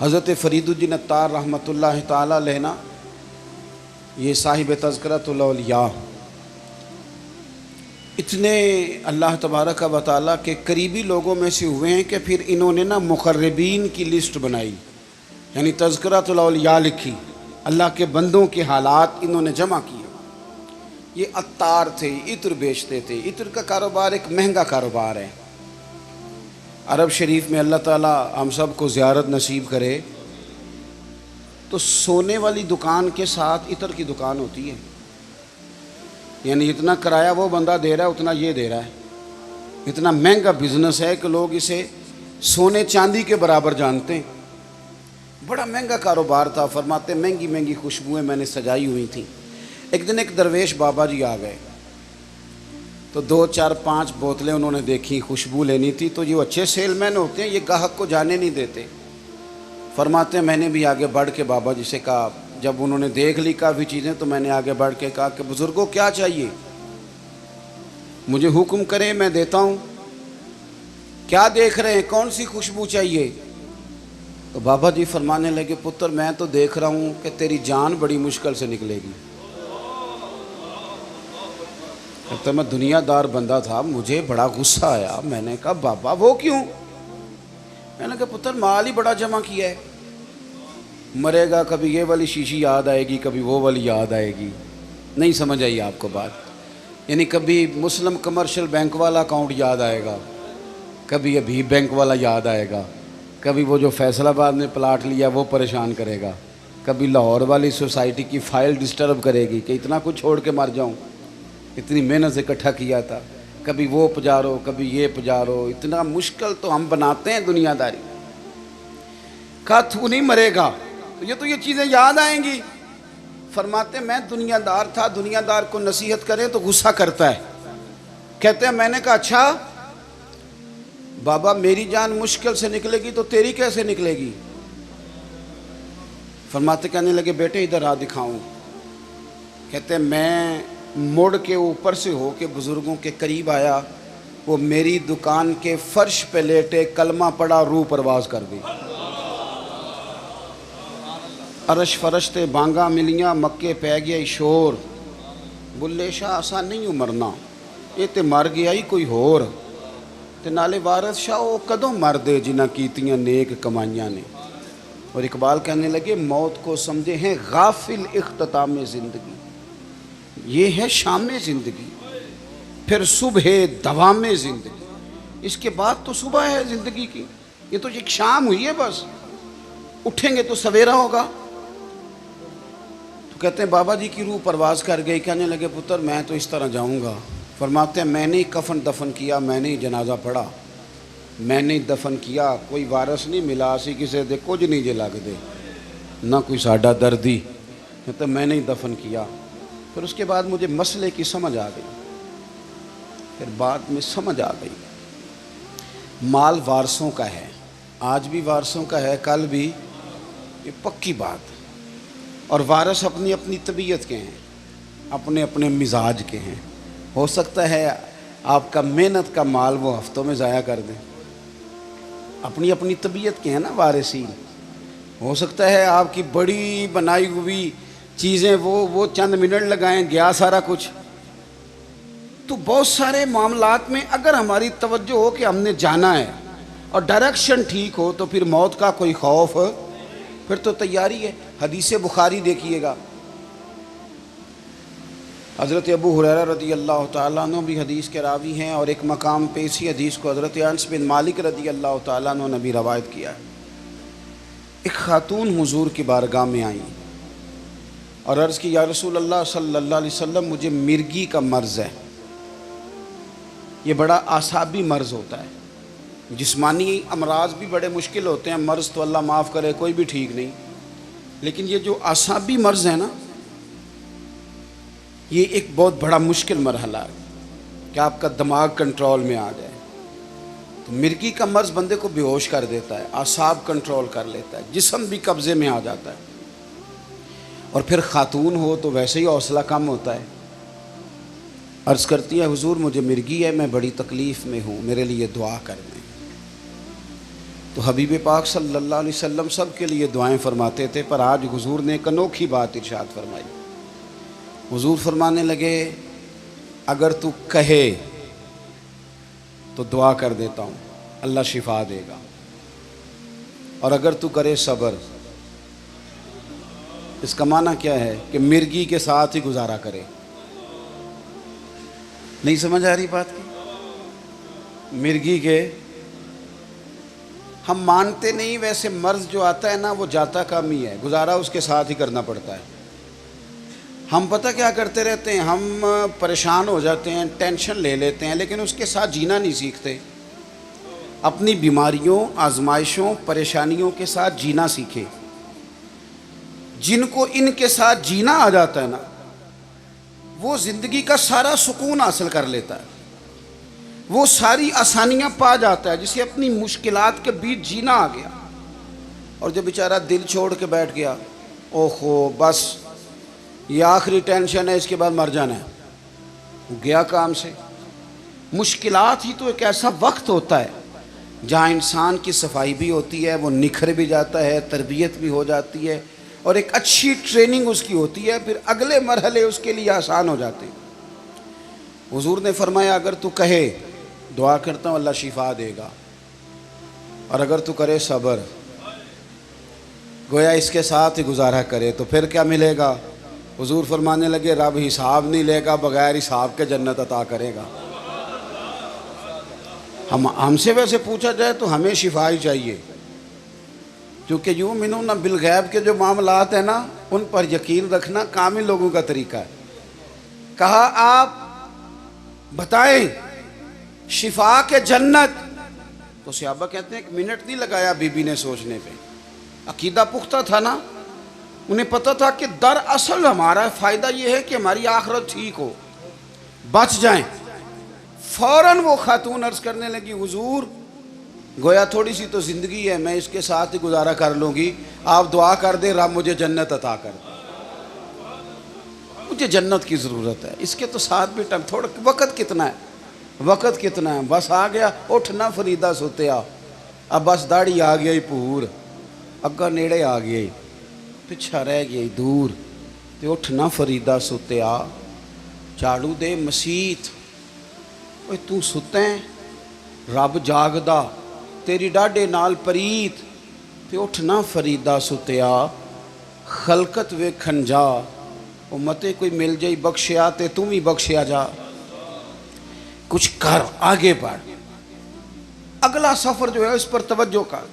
حضرت فرید الدین عطار رحمۃ اللہ تعالیٰ علیہ نا، یہ صاحب تذکرۃ الاولیاء، اتنے اللہ تبارک و تعالیٰ کے قریبی لوگوں میں سے ہوئے ہیں کہ پھر انہوں نے نا مقربین کی لسٹ بنائی، یعنی تذکرۃ الاولیاء لکھی، اللہ کے بندوں کے حالات انہوں نے جمع کیے۔ یہ عطار تھے، عطر بیچتے تھے۔ عطر کا کاروبار ایک مہنگا کاروبار ہے۔ عرب شریف میں اللہ تعالیٰ ہم سب کو زیارت نصیب کرے تو سونے والی دکان کے ساتھ عطر کی دکان ہوتی ہے، یعنی اتنا کرایہ وہ بندہ دے رہا ہے اتنا یہ دے رہا ہے۔ اتنا مہنگا بزنس ہے کہ لوگ اسے سونے چاندی کے برابر جانتے ہیں۔ بڑا مہنگا کاروبار تھا۔ فرماتے مہنگی مہنگی خوشبوئیں میں نے سجائی ہوئی تھیں۔ ایک دن ایک درویش بابا جی آ گئے تو 2 4 5 بوتلیں انہوں نے دیکھی، خوشبو لینی تھی۔ تو جو اچھے سیل مین ہوتے ہیں یہ گاہک کو جانے نہیں دیتے۔ فرماتے ہیں میں نے بھی آگے بڑھ کے بابا جی سے کہا، جب انہوں نے دیکھ لی کافی چیزیں تو میں نے آگے بڑھ کے کہا کہ بزرگوں کیا چاہیے، مجھے حکم کریں میں دیتا ہوں، کیا دیکھ رہے ہیں، کون سی خوشبو چاہیے؟ تو بابا جی فرمانے لگے پتر میں تو دیکھ رہا ہوں کہ تیری جان بڑی مشکل سے نکلے گی۔ تو میں دنیا دار بندہ تھا، مجھے بڑا غصہ آیا۔ میں نے کہا بابا وہ کیوں؟ میں نے کہا پتر مال ہی بڑا جمع کیا ہے، مرے گا کبھی یہ والی شیشی یاد آئے گی، کبھی وہ والی یاد آئے گی۔ نہیں سمجھ آئی آپ کو بات؟ یعنی کبھی مسلم کمرشل بینک والا اکاؤنٹ یاد آئے گا، کبھی ابھی بینک والا یاد آئے گا، کبھی وہ جو فیصل آباد میں پلاٹ لیا وہ پریشان کرے گا، کبھی لاہور والی سوسائٹی کی فائل ڈسٹرب کرے گی کہ اتنا کچھ چھوڑ کے مر جاؤں، اتنی محنت سے اکٹھا کیا تھا، کبھی وہ پجارو کبھی یہ پجارو۔ اتنا مشکل تو ہم بناتے ہیں دنیا داری۔ کہا تو نہیں مرے گا تو یہ چیزیں یاد آئیں گی۔ فرماتے میں دنیا دار تھا، دنیا دار کو نصیحت کرے تو غصہ کرتا ہے۔ کہتے ہیں میں نے کہا اچھا بابا میری جان مشکل سے نکلے گی تو تیری کیسے نکلے گی؟ فرماتے کہنے لگے بیٹے ادھر آ دکھاؤں۔ کہتے ہیں میں مڑ کے اوپر سے ہو کے بزرگوں کے قریب آیا، وہ میری دکان کے فرش پہ لیٹے کلمہ پڑا، روح پرواز کر گئی۔ عرش فرشتے بانگا ملیاں، مکے پہ گیا شور، بلے شاہ آسان نہیں ہوں مرنا، یہ تے مر گیا ہی کوئی ہور، تے نالے وارث شاہ وہ کدوں مر دے جنہ کیتیاں نیک کمائیاں نے۔ اور اقبال کہنے لگے موت کو سمجھے ہیں غافل اختتام زندگی، یہ ہے شام زندگی، پھر صبح دوام زندگی، اس کے بعد تو صبح ہے زندگی کی، یہ تو ایک شام ہوئی ہے بس، اٹھیں گے تو سویرا ہوگا۔ تو کہتے ہیں بابا جی کی روح پرواز کر گئی۔ کہنے لگے پتر میں تو اس طرح جاؤں گا۔ فرماتے ہیں میں نے کفن دفن کیا، میں نے جنازہ پڑھا، میں نے دفن کیا، کوئی وارث نہیں ملا، اسی کسے دے کچھ نہیں جے لگ دے، نہ کوئی ساڈا دردی۔ کہتے ہیں میں نے دفن کیا۔ پھر اس کے بعد مجھے مسئلے کی سمجھ آ گئی، پھر بعد میں سمجھ آ گئی مال وارثوں کا ہے، آج بھی وارثوں کا ہے، کل بھی، یہ پکی بات۔ اور وارث اپنی اپنی طبیعت کے ہیں، اپنے اپنے مزاج کے ہیں۔ ہو سکتا ہے آپ کا محنت کا مال وہ ہفتوں میں ضائع کر دیں، اپنی اپنی طبیعت کے ہیں نا وارثین۔ ہو سکتا ہے آپ کی بڑی بنائی ہوئی چیزیں وہ چند منٹ لگائیں، گیا سارا کچھ۔ تو بہت سارے معاملات میں اگر ہماری توجہ ہو کہ ہم نے جانا ہے اور ڈائریکشن ٹھیک ہو تو پھر موت کا کوئی خوف، پھر تو تیاری ہے۔ حدیث بخاری دیکھیے گا، حضرت ابو ہریرہ رضی اللہ تعالیٰ عنہ بھی حدیث کے راوی ہیں، اور ایک مقام پہ اسی حدیث کو حضرت انس بن مالک رضی اللہ تعالیٰ عنہ نے بھی روایت کیا ہے۔ ایک خاتون حضور کی بارگاہ میں آئیں اور عرض کی یا رسول اللہ صلی اللہ علیہ وسلم مجھے مرگی کا مرض ہے، یہ بڑا اعصابی مرض ہوتا ہے، جسمانی امراض بھی بڑے مشکل ہوتے ہیں، مرض تو اللہ معاف کرے کوئی بھی ٹھیک نہیں، لیکن یہ جو اعصابی مرض ہے نا یہ ایک بہت بڑا مشکل مرحلہ ہے کہ آپ کا دماغ کنٹرول میں آ جائے۔ تو مرگی کا مرض بندے کو بے ہوش کر دیتا ہے، اعصاب کنٹرول کر لیتا ہے، جسم بھی قبضے میں آ جاتا ہے، اور پھر خاتون ہو تو ویسے ہی حوصلہ کم ہوتا ہے۔ عرض کرتی ہے حضور مجھے مرگی ہے، میں بڑی تکلیف میں ہوں، میرے لیے دعا کر دیں۔ تو حبیب پاک صلی اللہ علیہ وسلم سب کے لیے دعائیں فرماتے تھے، پر آج حضور نے ایک انوکھی بات ارشاد فرمائی۔ حضور فرمانے لگے اگر تو کہے تو دعا کر دیتا ہوں، اللہ شفا دے گا، اور اگر تو کرے صبر، اس کا معنی کیا ہے کہ مرگی کے ساتھ ہی گزارا کرے۔ نہیں سمجھ آ رہی بات کی؟ مرگی کے ہم مانتے نہیں، ویسے مرض جو آتا ہے نا وہ جاتا کم ہی ہے، گزارا اس کے ساتھ ہی کرنا پڑتا ہے۔ ہم پتہ کیا کرتے رہتے ہیں، ہم پریشان ہو جاتے ہیں، ٹینشن لے لیتے ہیں، لیکن اس کے ساتھ جینا نہیں سیکھتے۔ اپنی بیماریوں، آزمائشوں، پریشانیوں کے ساتھ جینا سیکھیں۔ جن کو ان کے ساتھ جینا آ جاتا ہے نا، وہ زندگی کا سارا سکون حاصل کر لیتا ہے، وہ ساری آسانیاں پا جاتا ہے، جسے اپنی مشکلات کے بیچ جینا آ گیا۔ اور جو بیچارہ دل چھوڑ کے بیٹھ گیا، اوہو بس یہ آخری ٹینشن ہے، اس کے بعد مر جانا ہے، وہ گیا کام سے۔ مشکلات ہی تو ایک ایسا وقت ہوتا ہے جہاں انسان کی صفائی بھی ہوتی ہے، وہ نکھر بھی جاتا ہے، تربیت بھی ہو جاتی ہے، اور ایک اچھی ٹریننگ اس کی ہوتی ہے، پھر اگلے مرحلے اس کے لیے آسان ہو جاتے ہیں۔ حضور نے فرمایا اگر تو کہے دعا کرتا ہوں اللہ شفا دے گا، اور اگر تو کرے صبر، گویا اس کے ساتھ ہی گزارا کرے، تو پھر کیا ملے گا؟ حضور فرمانے لگے رب حساب نہیں لے گا، بغیر حساب کے جنت عطا کرے گا۔ ہم سے ویسے پوچھا جائے تو ہمیں شفا ہی چاہیے، کیونکہ یؤمنون بالغیب کے جو معاملات ہیں نا، ان پر یقین رکھنا کامل لوگوں کا طریقہ ہے۔ کہا آپ بتائیں شفا کے جنت، تو صحابہ کہتے ہیں ایک منٹ نہیں لگایا بی بی نے سوچنے پہ، عقیدہ پختہ تھا نا، انہیں پتہ تھا کہ دراصل ہمارا فائدہ یہ ہے کہ ہماری آخرت ٹھیک ہو، بچ جائیں۔ فوراً وہ خاتون عرض کرنے لگی حضور گویا تھوڑی سی تو زندگی ہے، میں اس کے ساتھ ہی گزارا کر لوں گی، آپ دعا کر دیں رب مجھے جنت عطا کر دے، مجھے جنت کی ضرورت ہے۔ اس کے تو ساتھ بھی ٹائم، تھوڑا وقت کتنا ہے، وقت کتنا ہے، بس آ گیا اٹھنا فریدہ سوتیا، اب بس داڑھی آ گئی پور، اگا نیڑے آ گئی، پچھا رہ گئی دور، تے اٹھنا فریدہ سوتیا، جھاڑو دے مسیت، اوے تو ستیں رب جاگدا، تیری ڈاڈے نال پریت، تے اٹھنا فریدہ ستیا، خلقت ویکھن جا، امتے کوئی مل جائی بخشیا تے تم ہی بخشیا جا، کچھ کر آگے بڑھ، اگلا سفر جو ہے اس پر توجہ کر۔